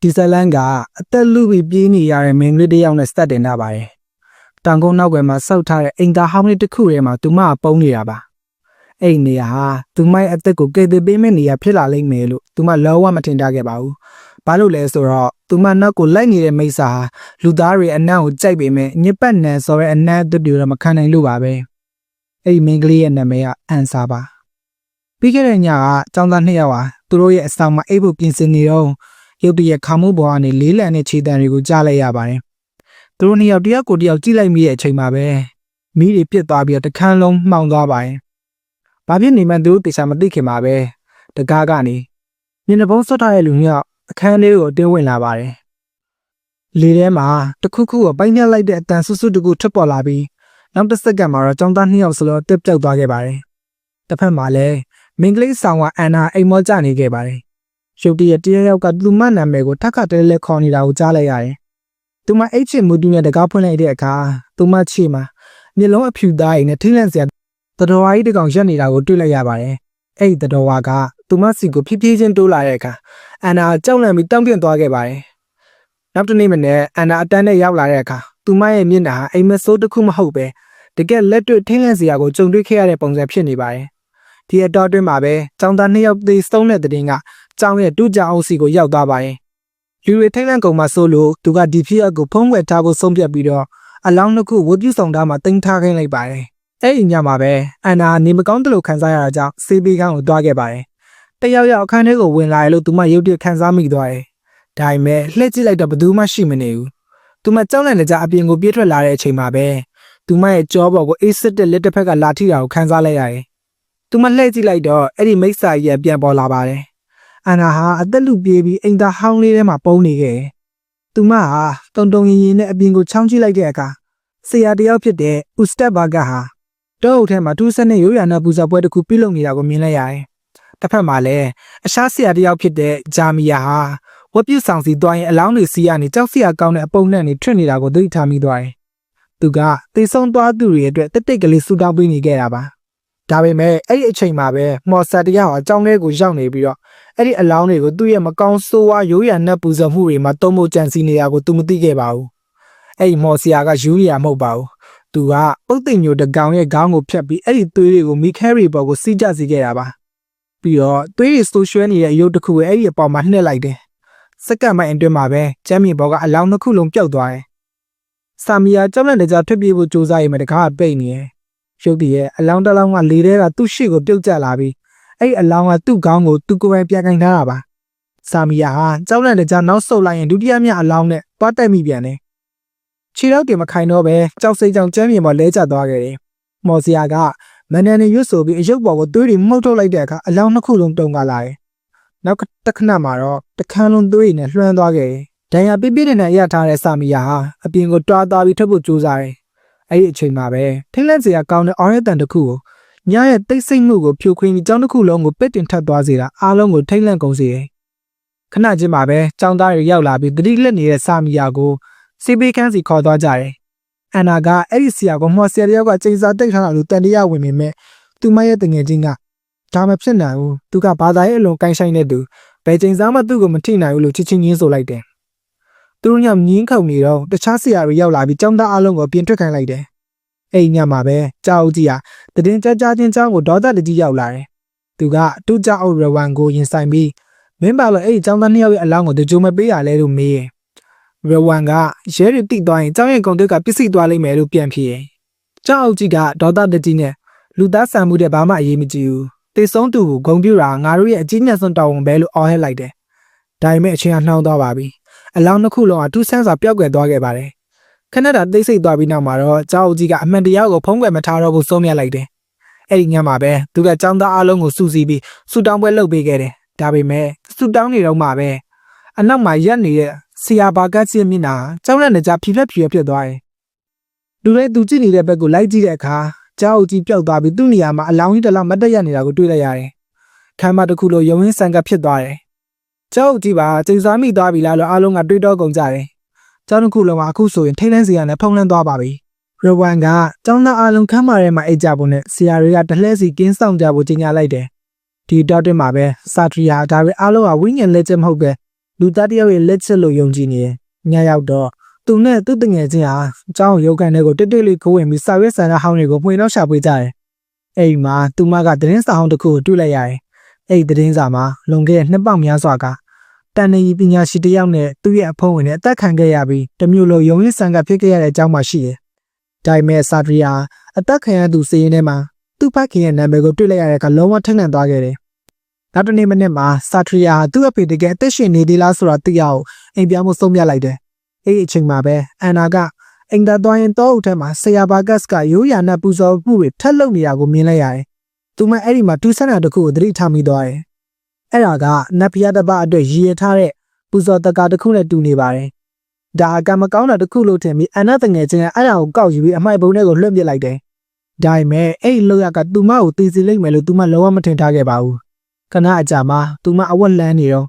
ဒီဇလန်ကအသက်လူပြီးပြေးနေရတဲ့မင်းကလေးတစ်ယောက်နဲ့စတက်တင်တာပါတယ်။တောင်ကုန်းနောက်ွယ်မှာစောက်ထားတဲ့အင်တာဟောင်းလေးတစ်ခုထဲမှာသူမကပုံနေတာပါ။အဲ့ဒီနေရာဟာသူမရဲ့အသက်ကိုကယ်တင်ပေးမယ့်နေရာဖြစ်လာလိမ့်မယ်လို့သူမလောဝမထင်ထားခဲ့ပါဘူး။ဘာလို့လဲဆိုတော့သူမနောက်ကိုလိုက်နေတဲ့မိစ္ဆာဟာလူသားတွေအနံ့ကိုကြိုက်ပေမဲ့ညစ်ပတ်နံဆိုတဲ့အနံ့အသွတွေတော့မခံနိုင်လို့ပါပဲ။အဲ့ဒီမင်းကလေးရဲ့နာမည်ကအန်ဆာပါ။ပြီးခဲ့တဲ့ညကចောင်းသား2ယောက်ဟာသူတို့ရဲ့အဆောင်မှာအိပ်ဖို့ပြင်ဆင်နေတော့ရုတ်တရက်ခါမှုပေါ်ကနေလေးလံတဲ့ခြေတံတွေကိုကြားလိုက်ရပါတယ်။သူတို့2ယောက်တယောက်ကိုတယောက်ကြည့်လိုက်မိတဲ့အချိန်မှာပဲမီးတွေပြစ်သွားပြီးတော့တခန်းလုံးမှောင်သွားပါတယ်။ဘာဖြစ်နေမှန်းသူတို့တေချာမသိခင်မှာပဲတကားကနေမျက်နှာပုံးဆွတ်ထားတဲ့လူ2ယောက်အခန်းလေးကိုတင်းဝင်လာပါတယ်။လေထဲမှာတခုခုကိုပိုင်းညက်လိုက်တဲ့အတန်ဆွဆွတကူထွက်ပေါ်လာပြီးနောက်တစ်စက္ကန့်မှာတော့ចောင်းသား2ယောက်စလုံးတက်ပြောက်သွားခဲ့ပါတယ်။တစ်ဖက်မှာလည်းမင်္ဂလိဆောင်ကအန်နာအိမ်မောကျနေခဲ့ပါတယ်။ရုတ်တရက်တယောက်ကသူမနာမည်ကိုထပ်ခါတလဲလဲခေါ်နေတာကိုကြားလိုက်ရတယ်။သူမအိတ်ချင်မူတူနဲ့တကားဖွင့်လိုက်တဲ့အခါသူမချီမှာမျက်လုံးအဖြူသားရည်နဲ့ထိလန့်စရာတတော်ဝါကြီးတစ်ကောင်ရက်နေတာကိုတွေ့လိုက်ရပါတယ်။အဲ့ဒီတတော်ဝါကသူမစီကိုဖြည်းဖြည်းချင်းတိုးလာတဲ့အခါအန်နာကြောက်လန့်ပြီးတောင့်တင်သွားခဲ့ပါတယ်။နောက်တစ်နေ့မနေ့အန်နာအတန်းနဲ့ရောက်လာတဲ့အခါသူမရဲ့မျက်နှာဟာအိမ်မဆိုးတစ်ခုမဟုတ်ပဲတကယ်လက်တွေ့ထိလန့်စရာကိုကြုံတွေ့ခဲ့ရတဲ့ပုံစံဖြစ်နေပါတယ်။ဒီအတော်တွင်းမှာပဲចောင်းသား2ယောက်သေဆုံးတဲ့တဲ့င်းကကျောင်းရဲ့တူကြအောင်စီကိုရောက်သွားပါတယ်။လူတွေထိတ်လန့်ကုန်မှဆိုလို့သူကဒီဖြစ်အပ်ကိုဖုံးကွယ်ထားဖို့ဆုံးဖြတ်ပြီးတော့အလောင်းတစ်ခုဝတ်ပြုဆောင်ထားမှတင်ထားခိုင်းလိုက်ပါတယ်။အဲ့ဒီညမှာပဲအန်နာနေမကောင်းတလို့ခံစားရတာကြောင့်ဆေးပေးကန်းကိုတွားခဲ့ပါတယ်။တယောက်အခန်းထဲကိုဝင်လာရလို့သူမရုတ်တရက်ခံစားမိသွားတယ်။ဒါပေမဲ့လှည့်ကြည့်လိုက်တော့ဘယ်သူမှရှိမနေဘူး။သူမကြောက်လန့်နေကြအပြင်ကိုပြေးထွက်လာတဲ့အချိန်မှာပဲသူမရဲ့ကြောပေါ်ကိုအေးစစ်တဲ့လက်တစ်ဖက်ကလာထိတာကိုခံစားလိုက်ရတယ်။သူမလှည့်ကြည့်လိုက်တော့အဲ့ဒီမိစ္ဆာကြီးပြန်ပေါ်လာပါတယ်။အန်နာဟာအသက်လူပြေးပြီးအိမ်သားဟောင်းလေးထဲမှာပုန်းနေခဲ့တယ်။သူမဟာတုံတုံရင်ရင်နဲ့အပြင်ကိုချောင်းကြည့်လိုက်တဲ့အခါဆရာတယောက်ဖြစ်တဲ့ဥစတက်ဘာဂတ်ဟာတောအုပ်ထဲမှာထူးဆန်းတဲ့ရိုးရာနဲ့ပူဇော်ပွဲတစ်ခုပြုလုပ်နေတာကိုမြင်လိုက်ရတယ်။တစ်ဖက်မှာလည်းအခြားဆရာတယောက်ဖြစ်တဲ့ဂျာမီယာဟာဝတ်ပြုဆောင်စီသွားရင်အလောင်းတွေစီးကနေကြောက်စရာကောင်းတဲ့အပုံနဲ့နေထွက်နေတာကိုသတိထားမိသွားတယ်။သူကသေဆုံးသွားသူတွေအတွက်တိတ်တိတ်ကလေးဆူတောင်းပေးနေခဲ့တာပါ။ဒါပေမဲ့အဲ့ဒီအချိန်မှာပဲမော်ဆာတယောက်အကြောင်းလေးကိုရောက်နေပြီးတော့အဲ့ဒီအလောင်းတွေကိုသူ့ရဲ့မကောင်းဆိုးဝါးရိုးရာနဲ့ပူဇော်မှုတွေမှာတုံ့မို့ကြံစည်နေတာကိုသူမသိခဲ့ပါဘူး။အဲ့ဒီမော်ဆာကယူရီယာမဟုတ်ပါဘူး။သူကပုတ်သိမ်မျိုးတကောင်ရဲ့ခေါင်းကိုဖြတ်ပြီးအဲ့ဒီသွေးတွေကိုမီခဲရီပေါ်ကိုစီးကျစေခဲ့တာပါ။ပြီးတော့သွေးတွေဆိုးရွှဲနေတဲ့အယုတ်တစ်ခုကိုအဲ့ဒီအပေါ်မှာနှက်လိုက်တယ်။စက္ကန့်ပိုင်းအတွင်းမှာပဲကျမ်းမြေပေါ်ကအလောင်းတစ်ခုလုံးပျောက်သွားတယ်။ဆာမီယာကြောက်လန့်နေကြထွက်ပြေးဖို့ကြိုးစားရင်မတကားပိတ်နေတယ်။ရုပ်တရက်အလောင်းတစ်လောင်းကလေထဲကသူ့ရှေ့ကိုပြုတ်ကျလာပြီးအဲ့အလောင်းကသူ့ခေါင်းကိုသူ့ကိုယ်ပိုင်ပြန်ကင်ထားတာပါ။ဆာမီယာဟာကြောက်လန့်တဲ့ကြောင့်နောက်ဆုတ်လိုက်ရင်ဒုတိယမြောက်အလောင်းနဲ့တွားတက်မိပြန်တယ်။ခြေထောက်တွေမခိုင်တော့ပဲကြောက်စိတ်ကြောင့်ကျမ်းမြေပေါ်လဲကျသွားခဲ့တယ်။မော်စီယာကမန်နန်နဲ့ရွတ်ဆိုပြီးအယုတ်ပေါ်ကိုသွေးတွေမှုတ်ထုတ်လိုက်တဲ့အခါအလောင်းနှစ်ခုလုံးတုံကားလာတယ်။နောက်တစ်ခဏမှာတော့တခန်းလုံးသွေးတွေနဲ့လွှမ်းသွားခဲ့တယ်။ဒဏ်ရာပြပြနဲ့ရထားတဲ့ဆာမီယာဟာအပြင်ကိုတွားသွားပြီးထွက်ဖို့ကြိုးစားတယ်။အဲ့ဒီအချိန်မှာပဲထိတ်လန့်စရာကောင်းတဲ့အော်ရတန်တစ်ခုကိုညရဲ့တိတ်ဆိတ်မှုကိုဖြိုခွင်းပြီးကျောင်းတစ်ခုလုံးကိုပစ်တင်ထပ်သွားစေတာအားလုံးကိုထိတ်လန့်ကုန်စေတယ်။ခဏချင်းမှာပဲကျောင်းသားတွေရောက်လာပြီးတတိလက်နေတဲ့ဆာမီယာကိုစီပေးခန်းစီခေါ်သွားကြတယ်။အန်နာကအဲ့ဒီဆရာကိုမော်ဆရာတယောက်ကချိန်စာတိတ်ထားတာလို့တန်တရားဝင်ပေမဲ့သူမရဲ့တငယ်ချင်းကဒါမဖြစ်နိုင်ဘူး။သူကဘာသာရေးအလုံးကိုင်းဆိုင်တဲ့သူဘယ်ချိန်စားမှသူ့ကိုမထိနိုင်ဘူးလို့ချစ်ချင်းချင်းဆိုလိုက်တယ်။သူတို့ညမြင်းခုန်နေတော့တခြားဆရာတွေရောက်လာပြီးကျောင်းသားအလုံးကိုပြင်ထွက်ခိုင်းလိုက်တယ်။အဲ့ဒီညမှာပဲကြောက်ကြီးဟာတည်င်းကြချင်းချောင်းကိုဒေါသတကြီးရောက်လာတယ်။သူကတူးကြအုပ်ရဝမ်ကိုရင်ဆိုင်ပြီးမင်းပါလို့အဲ့ဒီကျောင်းသား2ယောက်ရဲ့အလောင်းကိုတကြိုမပေးရလဲလို့မေးတယ်။ရဝမ်ကရဲတွေတိသွားရင်ကျောင်းရဲ့ဂုံတက်ကပစ္စည်းသွားလိမ့်မယ်လို့ပြန်ဖြေတယ်။ကြောက်အုပ်ကြီးကဒေါသတကြီးနဲ့လူသားဆန်မှုတဲ့ဘာမှအရေးမကြီးဘူး။တေဆုံးသူကိုဂုံပြူတာငါတို့ရဲ့အကြီးမြတ်ဆုံးတာဝန်ပဲလို့အော်ဟစ်လိုက်တယ်။ဒါပေမဲ့အချိန်ကနှောင်းသွားပါပြီ။အလောင်းနှစ်ခုလုံးကထူးဆန်းစွာပျောက်ကွယ်သွားခဲ့ပါတယ်။ခဏတာသိစိတ်သွားပြီးနောက်မှာတော့ကြောက်အုပ်ကြီးကအမှန်တရားကိုဖုံးကွယ်မထားတော့ဘူးဆုံးဖြတ်လိုက်တယ်။အဲ့ဒီညမှာပဲသူကចောင်းသားအလုံးကိုစူးစီးပြီးဆူတောင်းပွဲလုပ်ပေးခဲ့တယ်။ဒါပေမဲ့ဆူတောင်းနေတော့မှပဲအနောက်မှာရက်နေတဲ့ဆရာဘာကတ်စီမျက်နှာကြောက်လန့်နေကြဖြီးဖြက်ဖြစ်သွားတယ်။လူတွေသူကြည့်နေတဲ့ဘက်ကိုလိုက်ကြည့်တဲ့အခါကြောက်အုပ်ကြီးပျောက်သွားပြီးသူ့နေရာမှာအလောင်းကြီးတစ်လောင်းမတ်တက်ရနေတာကိုတွေ့လိုက်ရတယ်။ခမ်းမတစ်ခုလိုရုံရင်းဆန်ကဖြစ်သွားတယ်။ကြောက်အုပ်ကြီးပါချိန်စားမိသွားပြီလားလို့အားလုံးကတွေးတောကုန်ကြတယ်။ကျောင်းတစ်ခုလုံးကအခုဆိုရင်ထိတ်လန့်စရာနဲ့ဖုံးလန့်သွားပါပြီ။ရဝမ်ကကျောင်းသားအားလုံးခမ်းမထဲမှာအိတ်ကြဖို့နဲ့ဆရာတွေကတလှည့်စီကင်းဆောင်ကြဖို့ကြေညာလိုက်တယ်။ဒီတော့တင်မှာပဲစာထရီယာဒါပေအားလုံးကဝိညာဉ်လက်ချက်မဟုတ်ပဲ လူသားတယောက်ရဲ့လက်ချက်လို့ယုံကြည်နေတယ်။ညရောက်တော့သူနဲ့သူ့တငယ်ချင်းဟာအเจ้าရုပ်ကန်တွေကိုတိတ်တိတ်လေးခိုးဝင်ပြီးစာရွက်စာတမ်းဟောင်းတွေကိုမှွေနှောက်ရှာပေးကြတယ်။အိမ်မှာသူမကသတင်းစာဟောင်းတစ်ခုကိုတွေ့လိုက်ရတယ်။အဲ့ဒီသတင်းစာမှာလွန်ခဲ့တဲ့နှစ်ပေါက်များစွာကတန်နေပညာရှိတစ်ယောက်နဲ့သူ့ရဲ့အဖုံးဝင်နဲ့အသက်ခံခဲ့ရပြီးတမျိုးလိုယုံရည်ဆန်ကဖြစ်ခဲ့ရတဲ့အကြောင်းမှရှိတယ်။ဒါပေမဲ့စာထရီယာအသက်ခံရသူစီးရင်ထဲမှာသူ့ဖခင်ရဲ့နာမည်ကိုတွေ့လိုက်ရတဲ့အခါလုံးဝထက်နှံသွားခဲ့တယ်။နောက်တစ်နေ့မနေ့မှာစာထရီယာသူ့အဖေတကယ်အသက်ရှင်နေသေးလားဆိုတာသိရအောင်အိမ်ပြောင်းမှုဆုံးဖြတ်လိုက်တယ်။အဲ့ဒီအချိန်မှာပဲအန်နာကအင်တာသွားရင်တော့အုပ်ထဲမှာဆရာဘာကတ်ကရိုးရာနဲ့ပူဇော်မှုတွေထက်လုပ်နေတာကိုမြင်လိုက်ရတယ်။သူမအဲ့ဒီမှာတူးဆန်းတာတစ်ခုကိုသတိထားမိသွားတယ်။အဲ့ဒါကနတ်ဖျားတစ်ပါးအတွက်ရည်ရထားတဲ့ပူဇော်တကာတစ်ခုနဲ့တူနေပါတယ်။ဒါကမကောင်းတာတစ်ခုလို့ထင်ပြီးအန်နာတငယ်ချင်းကအဲ့ဒါကိုကောက်ယူပြီးအမိုက်ပုံထဲကိုလွှတ်ပစ်လိုက်တယ်။ဒါပေမဲ့အဲ့ဒီလောက်ရကသူမကိုတီးစီလိုက်မယ်လို့သူမလုံးဝမထင်ထားခဲ့ပါဘူး။ခဏအကြာမှာသူမအဝတ်လန်းနေတော့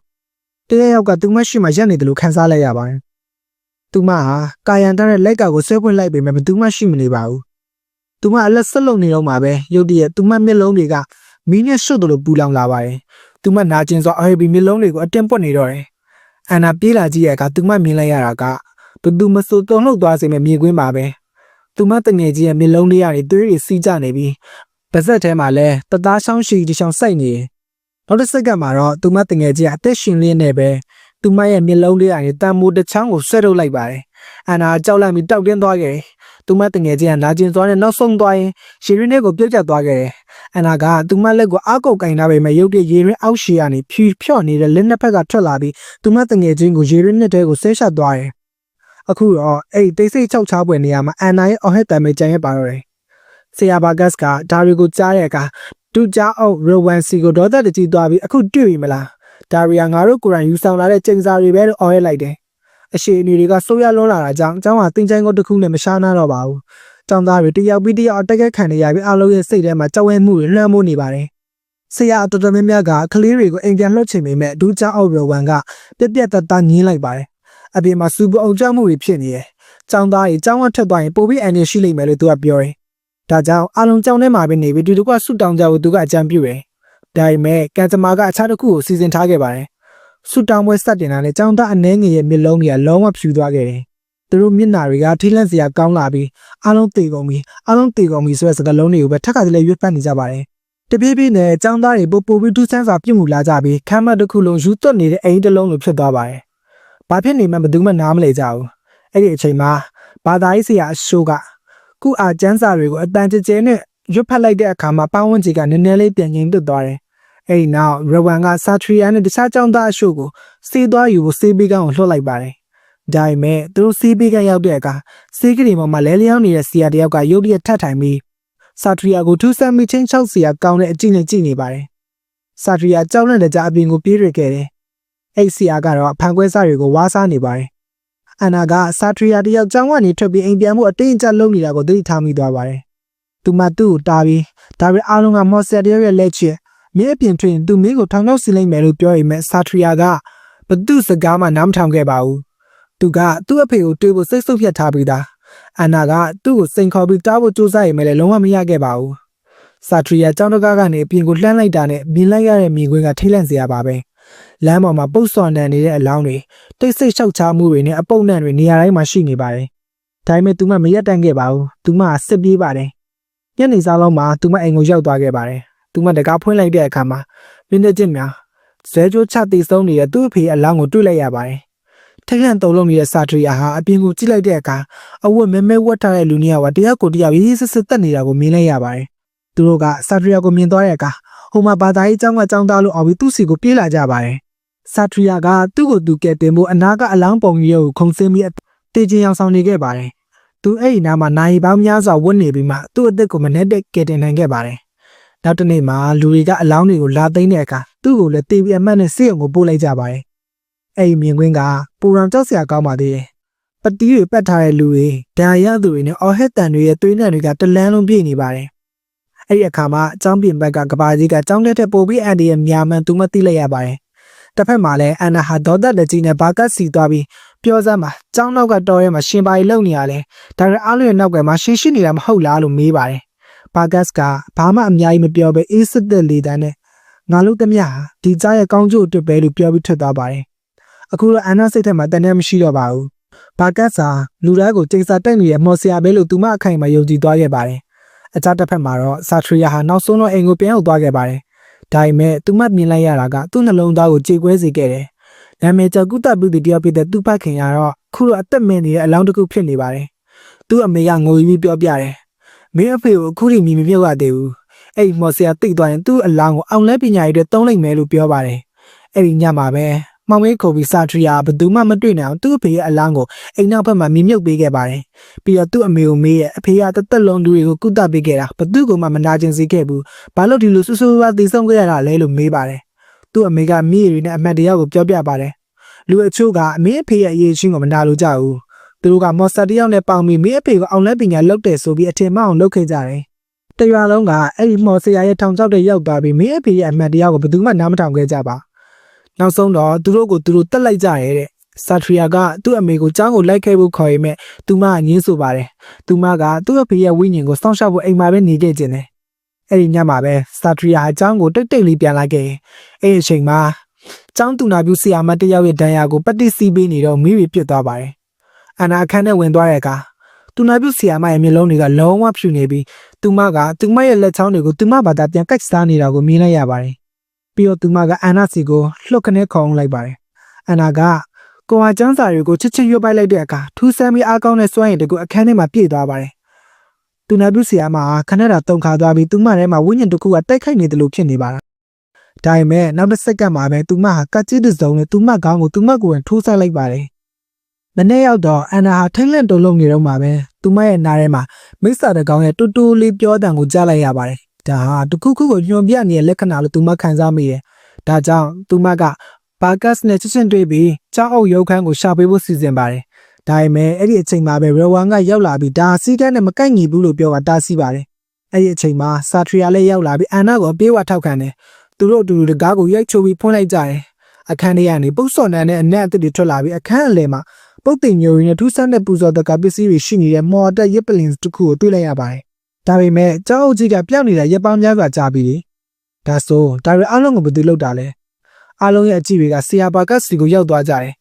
တရယောက်ကသူမရှိမှရက်နေတယ်လို့ခံစားလိုက်ရပါတယ်။သူမဟာကာယံတန်းတဲ့လက်ကောက်ကိုဆွဲပွင့်လိုက်ပေမဲ့ဘယ်သူမှရှိမနေပါဘူး။သူမအလက်ဆက်လုံနေတော့မှပဲရုတ်တရက်သူမမျက်လုံးတွေကမီးနဲ့ဆွတ်တယ်လို့ပူလောင်လာပါတယ်။သူမနာကျင်စွာအော်ဟစ်ပြီးမျက်လုံးတွေကိုအတင်းပွက်နေတော့တယ်။အန်နာပြေးလာကြည့်ရကသူမမြင်လိုက်ရတာကဘသူမဆိုတုံလှုပ်သွားစေမဲ့မြေကွင်းပါပဲ။သူမတငယ်ကြီးရဲ့မျက်လုံးလေးကနေသွေးတွေစီးကျနေပြီးပါဇက်ထဲမှာလည်းတသားချောင်းရှိတစ်ချောင်းစိုက်နေ။နောက်တစ်စက္ကန့်မှာတော့သူမတငယ်ကြီးအသက်ရှင်လင်းနေပဲသူမရဲ့မျက်လုံးလေးကနေတန်မိုးတစ်ချောင်းကိုဆွဲထုတ်လိုက်ပါတယ်။အန်နာကြောက်လန့်ပြီးတောက်တင်းသွားခဲ့တယ်။သူမတငယ်ကြီးကနာကျင်သွားတဲ့နောက်ဆုံးသွားရင်ရေရင်းထဲကိုပြုတ်ကျသွားခဲ့တယ်။အန်နာကသူမလက်ကိုအားကုတ်ကင်ထားပေမဲ့ရုတ်တရက်ရေရင်းအောက်ရှည်ကနေဖြော့နေတဲ့လက်နှစ်ဖက်ကထွက်လာပြီးသူမတငယ်ချင်းကိုရေရင်းနှစ်ထဲကိုဆဲရှပ်သွားတယ်။အခုတော့အဲ့ဒီတိတ်ဆိတ်ချောက်ချားပွဲနေရာမှာအန်နာရဲ့အော်ဟစ်တံပဲကြံရပါတော့တယ်။ဆရာဘာကတ်ကဒါတွေကိုကြားတဲ့အခါတူကြားအောင်ရိုဝမ်စီကိုဒေါသတကြီးသွားပြီးအခုတွေ့ပြီမလား။ဒါရီယာငါတို့ကိုယ်တိုင်ယူဆောင်လာတဲ့ကျင်းစာတွေပဲလို့အော်ဟစ်လိုက်တယ်။အရှိအနီတွေကဆိုးရလွန်းလာတာကြောင့်ကျောင်းဟာတင်ချိုင်းကုတ်တစ်ခုနဲ့မရှားနာတော့ပါဘူး။ကျောင်းသားတွေတယောက်ပြီးတယောက်အတက်ခံနေရပြီးအားလုံးရဲ့စိတ်ထဲမှာကြောက်ဝဲမှုတွေလွှမ်းမိုးနေပါတယ်။ဆရာအတော်များများကကလေးတွေကိုအိမ်ပြန်လွှတ်ချင်ပေမဲ့ဒူးကျောင်းအောက်ရိုဝမ်ကပြက်ပြက်တတ်ညင်းလိုက်ပါတယ်။အပြင်မှာစူပအောင်ကြောက်မှုတွေဖြစ်နေတယ်။ကျောင်းသားတွေကျောင်းဝထက်သွားရင်ပိုပြီးအန်ရရှိလိမ့်မယ်လို့သူကပြောတယ်။ဒါကြောင့်အားလုံးကျောင်းထဲမှာပဲနေပြီးဒီကဆူတောင်းကြဖို့သူကအကြံပြုတယ်။ဒါပေမဲ့ကန်သမာကအခြားတစ်ခုကိုစီစဉ်ထားခဲ့ပါတယ်။ဆူတောင်းပွဲစတင်တာနဲ့ကျောင်းသားအနှဲငယ်ရဲ့မျက်လုံးတွေကလုံးဝဖြူသွားခဲ့တယ်။သူတို့မျက်နှာတွေကထိလန့်စရာကောင်းလာပြီးအားလုံးတေကုန်ပြီဆိုတဲ့စကားလုံးတွေကိုပဲထပ်ခါတလေရွတ်ဖတ်နေကြပါတယ်။တပြေးပြေးနဲ့ကျောင်းသားတွေပို့ပြီးထူးဆန်းစွာပြုတ်မှုလာကြပြီးခမ်းမတစ်ခုလုံးယူသွတ်နေတဲ့အိမ်တစ်လုံးလိုဖြစ်သွားပါတယ်။ဘာဖြစ်နေမှဘယ်သူမှနားမလည်ကြဘူး။အဲ့ဒီအချိန်မှာဘာသာရေးဆရာအရှိုးကကုအာကျန်းစာတွေကိုအတန်ကျဲနဲ့ရွတ်ဖတ်လိုက်တဲ့အခါမှာပန်းဝန်းကျင်ကနည်းနည်းလေးပြန်ငြိမ်သက်သွားတယ်။အဲ့ဒီနောက်ရဝမ်ကစာထရီယာနဲ့တခြားကျောင်းသားအရှို့ကိုစေးသွားယူဖို့စေးပေးကန်းကိုလွှတ်လိုက်ပါတယ်။ဒါပေမဲ့သူတို့စေးပေးကန်းရောက်တဲ့အခါစေးကလေးပေါ်မှာလဲလျောင်းနေတဲ့ဆရာတယောက်ကရုတ်တရက်ထပ်ထိုင်ပြီးစာထရီယာကိုထူးဆန်းပြီးချင်းချောက်ဆရာကောင်းတဲ့အကြည့်နဲ့ကြည့်နေပါတယ်။စာထရီယာကြောက်လန့်တဲ့ကြားအပြင်ကိုပြေးရခဲ့တယ်။အဲ့ဆရာကတော့ဖန်ခွဲစားတွေကိုဝါးစားနေပါတယ်။အန်နာကစာထရီယာတယောက်ကျောင်းကနေထွက်ပြီးအိမ်ပြန်ဖို့အတင်းအကျပ်လုပ်နေတာကိုသတိထားမိသွားပါတယ်။သူမသူ့ကိုတားပြီးဒါပေအားလုံးကမော်ဆယ်တယောက်ရဲ့လက်ချက်မြဲအပြင်ထွင်သူမင်းကိုထောင်ချောက်စီလိုက်မယ်လို့ပြောရင်မဲ့စာထရီယာကဘသူစကားမှနားမထောင်ခဲ့ပါဘူး။သူကသူ့အဖေကိုတွေးဖို့စိတ်ဆုပ်ဖြတ်ထားပြီးသား။အန်နာကသူ့ကိုစိန်ခေါ်ပြီးတားဖို့ကြိုးစားရင်လည်းလုံးဝမရခဲ့ပါဘူး။စာထရီယာကျောင်းတကားကနေအပြင်ကိုလှမ်းလိုက်တာနဲ့မြင်လိုက်ရတဲ့မြင်ကွင်းကထိတ်လန့်စရာပါပဲ။လမ်းပေါ်မှာပုတ်စော်နံနေတဲ့အလောင်းတွေတိတ်ဆိတ်လျှောက်ချမှုတွေနဲ့အပုပ်နှံတွေနေရာတိုင်းမှာရှိနေပါတယ်။ဒါပေမဲ့သူမမရက်တန့်ခဲ့ပါဘူး။သူမစစ်ပြေးပါတယ်။ညနေစားလုံးမှာသူမအိမ်ကိုရောက်သွားခဲ့ပါတယ်။သူမတကားဖွင့်လိုက်တဲ့အခါမှာမင်းတို့ချင်းများဇဲကျိုးချတိဆုံးနေတဲ့သူ့အဖေအလောင်းကိုတွေ့လိုက်ရပါတယ်။ထက်ခန့်တုံလုံးနေတဲ့စာထရီယာဟာအပြင်ကိုကြည့်လိုက်တဲ့အခါအဝတ်မဲမဲဝတ်ထားတဲ့လူနှစ်ယောက်ကတယောက်ကိုတယောက်ရေးစစ်စစ်တက်နေတာကိုမြင်လိုက်ရပါတယ်။သူတို့ကစာထရီယာကိုမြင်သွားတဲ့အခါဟိုမှာဘာသာရေးကျောင်းကကျောင်းသားလို့အော်ပြီးသူ့စီကိုပြေးလာကြပါတယ်။စာထရီယာကသူ့ကိုသူကဲတင်ဖို့အနာကအလောင်းပုံကြီးကိုခုံစင်းပြီးတေးချင်းအောင်ဆောင်နေခဲ့ပါတယ်။သူအဲ့ဒီနားမှာနိုင်ပေါင်းများစွာဝတ်နေပြီးမှသူ့အသက်ကိုမနှက်တဲ့ကဲတင်နိုင်ခဲ့ပါတယ်။နောက်တစ်နေ့မှာလူတွေကအလောင်းတွေကိုလာသိမ်းတဲ့အခါသူ့ကိုလည်းတေးပြီးအမှတ်နဲ့ဆေးရုံကိုပို့လိုက်ကြပါတယ်။အဲ့ဒီမြင်ကွင်းကပူရန်ကြောက်စရာကောင်းပါသေးတယ်။ပတီးတွေပတ်ထားတဲ့လူတွေဒဏ်ရာရသူတွေနဲ့အော်ဟက်တန်တွေရဲ့သွေးနှံတွေကတလန်းလုံးပြည့်နေပါတယ်။အဲ့ဒီအခါမှာအကြောင်းပြင်ဘက်ကကဘာကြီးကကြောင်းတက်တဲ့ပိုပြီးအန်ဒီရဲ့များမှန်သူမသိလိုက်ရပါတယ်။တစ်ဖက်မှာလည်းအန်နာဟာဒေါသတကြီးနဲ့ဘာကတ်စီသွားပြီးပြောစမ်းမှာကြောင်းနောက်ကတော်ရဲမှာရှင်ပါရီလုံနေရလဲဒါရအားလုံးရဲ့နောက်ကမှာရှင်းရှင်းနေတာမဟုတ်လားလို့မေးပါတယ်။ဘာကတ်ကဘာမှအများကြီးမပြောဘဲအေးစစ်တဲ့လေတန်းနဲ့ငါလို့တမဟာဒီကြားရဲ့ကောင်းကျိုးအတွက်ပဲလို့ပြောပြီးထွက်သွားပါတယ် အခုတော့အန်နာစိတ်ထဲမှာတန်တဲ့မရှိတော့ပါဘူးဘာကတ်စာလူသားကိုချိန်စာတိုက်နေတဲ့မော်ဆီယာပဲလို့သူမအခိုင်အမာယုံကြည်သွားခဲ့ပါတယ်အခြားတစ်ဖက်မှာတော့ဆာထရီယာဟာနောက်ဆုံးတော့အိမ်ကိုပြန်ရောက်သွားခဲ့ပါတယ်ဒါပေမဲ့သူမမြင်လိုက်ရတာကသူ့နှလုံးသားကိုကြေကွဲစေခဲ့တယ်နာမည်ကျော်ကုသပြုတယောက်ဖြစ်တဲ့သူ့ဖခင်ကတော့ခုတော့အသက်မင်းနေတဲ့အလောင်းတစ်ခုဖြစ်နေပါတယ်သူ့အမေကငိုပြီးပြောပြတယ်မင်းအဖေကိုအခုထိမြင်မမြုပ်ရသေးဘူးအဲ့မော်ဆီယာတိတ်သွားရင်သူ့အလောင်းကိုအောင်လဲပညာရည်တွေတုံးလိုက်မယ်လို့ပြောပါတယ်အဲ့ဒီညမှာပဲမောင်မေးခေါ်ပြီးစာထရီယာဘယ်သူမှမတွေ့နိုင်အောင်သူ့အဖေရဲ့အလောင်းကိုအိမ်နောက်ဘက်မှာမြင်မြုပ်ပေးခဲ့ပါတယ်ပြီးတော့သူ့အမေကိုမေးရဲ့အဖေကတသက်လုံးလူတွေကိုကုသပေးခဲ့တာဘသူ့ကိုမှမနာကျင်စေခဲ့ဘူးဘာလို့ဒီလိုဆူဆူဝါးတည်ဆုံးခဲ့ရတာလဲလို့မေးပါတယ်သူ့အမေကမိရီနဲ့အမတ်တရားကိုပြောပြပါတယ်လူအချို့ကအမေအဖေရဲ့အရေးချင်းကိုမနာလိုကြဘူးသူတို့ကမော်စတာတယောက်နဲ့ပေါင်ပြီးမိအဖေကိုအောင်လဲပညာလုပ်တယ်ဆိုပြီးအထင်မှအောင်လုပ်ခဲ့ကြတယ်တရွာလုံးကအဲ့ဒီမော်ဆီယာရဲ့ထောင်ချောက်တွေရောက်သွားပြီးမိအဖေရဲ့အမတ်တရားကိုဘယ်သူမှနားမထောင်ခဲ့ကြပါနောက်ဆုံးတော့သူတို့ကိုသူတို့တက်လိုက်ကြရဲတဲ့ဆာထရီယာကသူ့အမေကိုကျောင်းကိုလိုက်ခဲ့ဖို့ခေါ်ရင်မဲ့သူမကငင်းဆိုပါတယ်သူမကသူ့အဖေရဲ့ဝိညာဉ်ကိုစောင့်ရှောက်ဖို့အိမ်မှာပဲနေခဲ့ခြင်းတယ်အဲ့ဒီညမှာပဲဆာထရီယာအကျောင်းကိုတိတ်တိတ်လေးပြန်လာခဲ့အဲ့ဒီအချိန်မှာကျောင်းသူနာပြုဆရာမတယောက်ရဲ့ဒဏ်ရာကိုပတ်တိစီးပေးနေတော့မိပြီးပြစ်သွားပါတယ်အန်နာအခန်းထဲဝင်သွားတဲ့အခါသူနာပြုဆရာမရဲ့မျက်လုံးတွေကလုံးဝဖြူနေပြီးသူမရဲ့လက်ချောင်းတွေကိုသူမဘာသာပြန်ကိုက်စားနေတာကိုမြင်လိုက်ရပါတယ်ပြီးတော့သူမကအန်နာစီကိုလှုပ်ခနဲခေါင်းလိုက်ပါတယ်အန်နာကကိုဟာကျန်းစာတွေကိုချစ်ချစ်ရွတ်ပိုက်လိုက်တဲ့အခါထူးဆန်းပြီးအားကောင်းတဲ့စွမ်းရည်တကူအခန်းထဲမှာပြည့်သွားပါတယ်သူနာပြုဆရာမခဏတာတုံခါသွားပြီးသူမထဲမှာဝိညာဉ်တစ်ခုကတိုက်ခိုက်နေတယ်လို့ဖြစ်နေပါလားဒါပေမဲ့နောက်တစ်စက္ကန့်မှာပဲသူမဟာကကြစ်တဲ့စုံနဲ့သူမခေါင်းကိုသူမကိုယ်ထိုးဆိုင်လိုက်ပါတယ်မနေ့ရောက်တော့အန်နာဟာထိတ်လန့်တုန်လှုပ်နေတော့မှပဲသူမရဲ့နားထဲမှာမိစ္ဆာတကောင်ရဲ့တူတူလေးပြောတံကိုကြားလိုက်ရပါတယ်ဒါဟာတခုခုကိုညွန်ပြနေတဲ့လက္ခဏာလို့သူမခံစားမိတယ်ဒါကြောင့်သူမကဘာကတ်နဲ့ချစ်ချင်းတွေ့ပြီးကြောက်အုပ်ရုပ်ခန်းကိုရှာပေးဖို့စီစဉ်ပါတယ်ဒါပေမဲ့အဲ့ဒီအချိန်မှာပဲရဝမ်ကရောက်လာပြီးဒါစီးကန်းနဲ့မကိုက်ညီဘူးလို့ပြောတားဆီးပါတယ်အဲ့ဒီအချိန်မှာဆာထရီယာလည်းရောက်လာပြီးအန်နာကိုပြေးဝထောက်ခံတယ်သူတို့အတူတူတကားကိုရိုက်ချိုးပြီးဖွင့်လိုက်ကြတယ်အခန်းထဲကနေပုတ်စော်နန်းနဲ့အနက်အသစ်တွေထွက်လာပြီးအခန်းအလယ်မှာပုတ်တင်ညိုရင်းနဲ့ထူးဆန်းတဲ့ပူဇော်တကာပစ္စည်းတွေရှိနေတဲ့မော်တက်ရစ်ပလင်တစ်ခုကိုတွေ့လိုက်ရပါတယ်ဒါပေမဲ့ကျောင်းအုပ်ကြီးကပြောင်းနေတာရပ်ပေါင်းများစွာကြာပြီဒါဆိုဒါရီအားလုံးကိုဘယ်သူလုပ်တာလဲအားလုံးရဲ့အကြည့်တွေကဆရာဘာကတ်စီကိုရောက်သွားကြတယ်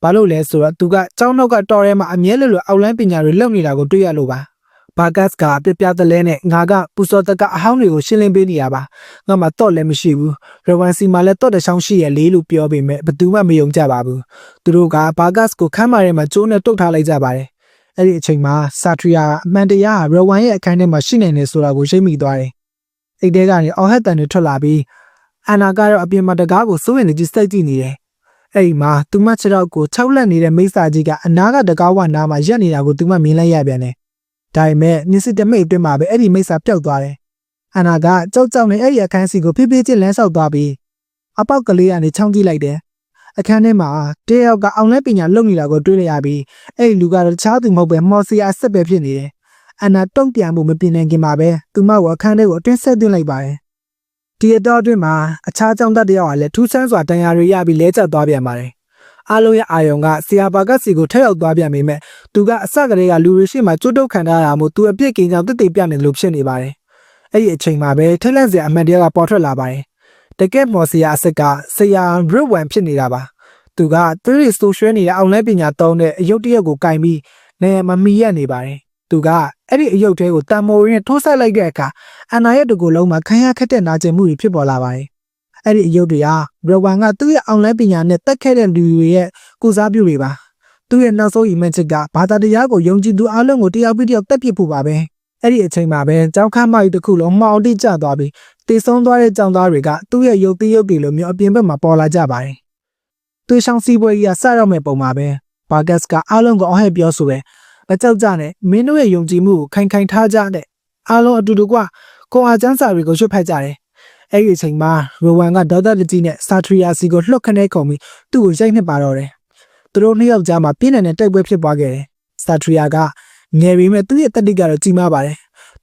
ဘာလို့လဲဆိုတော့သူကကျောင်းနောက်ကတော်ထဲမှာအမြဲလိုအောက်လိုင်းပညာတွေလုပ်နေတာကိုတွေ့ရလို့ပါဘာကတ်ကပြပြတလဲနဲ့ငါကပူစော်တကအဟောင်းတွေကိုရှင်းလင်းပေးနေရပါငါမှတော့လည်းမရှိဘူးရဝမ်စီမှာလည်းတော့တချောင်းရှိရလေလို့ပြောပေမဲ့ဘယ်သူမှမယုံကြပါဘူးသူတို့ကဘာကတ်ကိုခမ်းမာထဲမှာကျိုးနဲ့တုတ်ထားလိုက်ကြပါတယ်အဲ့ဒီအချိန်မှာဆာထရီယာအမှန်တရားရဝမ်ရဲ့အခန်းထဲမှာရှိနေတယ်ဆိုတာကိုရှင်းမိသွားတယ်အိတ်ထဲကနေအော်ဟက်တန်တွေထွက်လာပြီးအန်နာကတော့အပြင်မှာတကားကိုစိုးရင်ကြီးစိတ်ကြည့်နေတယ်အဲ့ဒီမှာသူမခြေထောက်ကိုခြောက်လက်နေတဲ့မိစ္ဆာကြီးကအနားကတကားဝနားမှာရက်နေတာကိုသူမမြင်လိုက်ရပြန်တယ်ဒါပေမဲ့ညစစ်တမိတ်အတွင်းမှာပဲအဲ့ဒီမိစ္ဆာပျောက်သွားတယ်အန်နာကကြောက်ကြောက်နဲ့အဲ့ဒီအခန်းစီကိုဖိဖိချင်းလမ်းဆောက်သွားပြီးအပေါက်ကလေးကနေချောင်းကြည့်လိုက်တယ်အခန်းထဲမှာတယောက်ကအောင်လဲပညာလုပ်နေတာကိုတွေ့လိုက်ရပြီးအဲ့ဒီလူကတော့တခြားသူမဟုတ်ပဲမော်ဆီယာဆက်ပဲဖြစ်နေတယ်အန်နာတုံ့ပြန်မှုမပြင်းနိုင်ခင်မှာပဲသူမကိုအခန်းထဲကိုအတွင်းဆက်သွင်းလိုက်ပါတယ်ဒီအတော်အတွင်းမှာအခြားကျောင်းသားတယောက်ကလည်းထူးဆန်းစွာတန်ရာတွေရပြီးလဲကျသွားပြန်ပါတယ်အားလုံးရဲ့အာယုံကဆရာဘာကစီကိုထက်ရောက်သွားပြန်ပေမဲ့သူကအစကတည်းကလူတွေရှိမှကျွတ်တုတ်ခံထားတာမို့သူအပြစ်ကင်းကြောင်တစ်သိပြနေလို့ဖြစ်နေပါတယ်အဲ့ဒီအချိန်မှာပဲထိတ်လန့်စရာအမှန်တရားကပေါ်ထွက်လာပါတယ်တကယ်မော်ဆီယာအစ်ကဆရာရစ်ဝမ်ဖြစ်နေတာပါသူကသူ့ရဲ့ဆိုရှယ်နေတဲ့အောင်လဲပညာသုံးတဲ့အယုတ်တရက်ကိုကင်ပြီးနေမမီရက်နေပါတယ်သူကအဲ့ဒီအယုတ်သေးကိုတန်မိုးရင်းထိုးဆက်လိုက်တဲ့အခါအန်နာရဲ့တကူလုံးမှာခံရခက်တဲ့နာကျင်မှုတွေဖြစ်ပေါ်လာပါတယ်အဲ့ဒီအယုတ်တွေဟာရဝမ်ကသူ့ရဲ့အောင်လဲပညာနဲ့တက်ခဲ့တဲ့လူတွေရဲ့ကုစားပြုတွေပါသူ့ရဲ့နောက်ဆုံးအီမန်ချစ်ကဘာသာတရားကိုယုံကြည်သူအလုံးကိုတယောက်ပြီးတယောက်တက်ပစ်ဖို့ပါပဲအဲ့ဒီအချိန်မှာပဲကျောင်းခန်းမကြီးတစ်ခုလုံးမှောင်တိကျသွားပြီးတေဆုံးသွားတဲ့ကျောင်းသားတွေကသူ့ရဲ့ရုပ်သေးရုပ်တွေလိုမျိုးအပြင်ဘက်မှာပေါ်လာကြပါတယ်သူရှောင်းစီပွဲကြီးကစရောက်မဲ့ပုံမှာပဲဘာကတ်ကအားလုံးကိုအဟဲ့ပြောဆိုပဲမကြောက်ကြနဲ့မင်းတို့ရဲ့ယုံကြည်မှုကိုခိုင်ခိုင်ထားကြတဲ့အားလုံးအတူတူကကိုအားကျန်းစာတွေကိုရွတ်ဖက်ကြတယ်အဲ့ဒီအချိန်မှာရိုဝမ်ကဒေါက်တာတကြီးနဲ့ဆာထရီယာစီကိုလှုပ်ခနဲခုံပြီးသူ့ကိုရိုက်နှစ်ပါတော့တယ်သူတို့နှစ်ယောက်ကြားမှာပြင်းထန်တဲ့တိုက်ပွဲဖြစ်ပွားခဲ့တယ်ဆာထရီယာကငယ်ပေမဲ့သူ့ရဲ့တက်တိကတော့ကြီးမားပါတယ်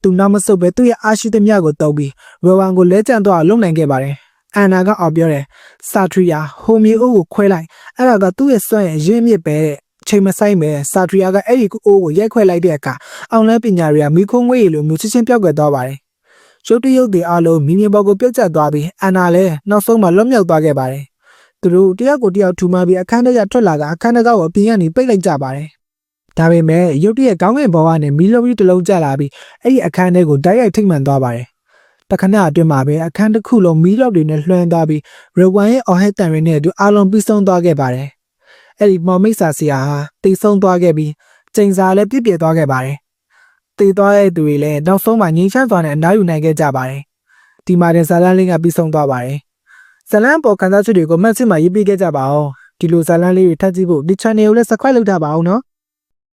သူနောက်မဆုတ်ပဲသူ့ရဲ့အားရှိသမျှကိုတုံးပြီးရိုဝမ်ကိုလဲကျန်သွားလုံနိုင်ခဲ့ပါတယ်အန်နာကအော်ပြောတယ်ဆာထရီယာဟိုမီအိုကိုခွဲလိုက်အဲ့ဒါကသူ့ရဲ့စွမ်းရဲ့ရင်းမြစ်ပဲတဲ့ချိန်မဆိုင်ပဲဆာထရီယာကအဲ့ဒီအိုးကိုရိုက်ခွဲလိုက်တဲ့အခါအောင်လဲပညာတွေကမိခုံးငွေလိုမျိုးချင်းချင်းပြောက်ကွယ်သွားပါတယ်ရုပ်တရုပ်တွေအားလုံးမိမြင်ပေါ်ကိုပြုတ်ကျသွားပြီးအန်နာလည်းနောက်ဆုံးမှလွတ်မြောက်သွားခဲ့ပါတယ် သူတို့တယောက်ကိုတယောက်ထူမှပြီးအခန်းထဲကထွက်လာကအခန်းထဲကိုအပြင်ကနေပိတ်လိုက်ကြပါတယ်ဒါပေမဲ့ရုတ်တရက်ကောင်းကင်ဘောကနေမီးလုံးကြီးတစ်လုံးကျလာပြီးအဲ့ဒီအခန်းထဲကိုတိုက်ရိုက်ထိမှန်သွားပါတယ်တခဏအတွင်းမှာပဲအခန်းတစ်ခုလုံးမီးလောက်တွေနဲ့လွှမ်းသွားပြီးရဝမ်ရဲ့အော်ဟက်တန်တွေနဲ့အတူအားလုံးပြီးဆုံးသွားခဲ့ပါတယ်အဲ့ဒီမော်မိတ်ဆာဆရာဟာတိတ်ဆုံးသွားခဲ့ပြီးချိန်စာလည်းပြည့်ပြည့်သွားခဲ့ပါတယ်တည်သွားတဲ့သူတွေလည်းနောက်ဆုံးမှာငြိမ်းချမ်းစွာနဲ့အနားယူနိုင်ခဲ့ကြပါတယ်ဒီမှာတင်ဇာလန်လေးကပြီးဆုံးသွားပါတယ်ဇာလန်ပေါ်ခန်းစားချက်တွေကိုမှတ်စစ်မှာရေးပေးခဲ့ကြပါဦးဒီလိုဇာလန်လေးတွေထပ်ကြည့်ဖို့ဒီ channel ကိုလည်း subscribe လုပ်ထားပါဦးနော်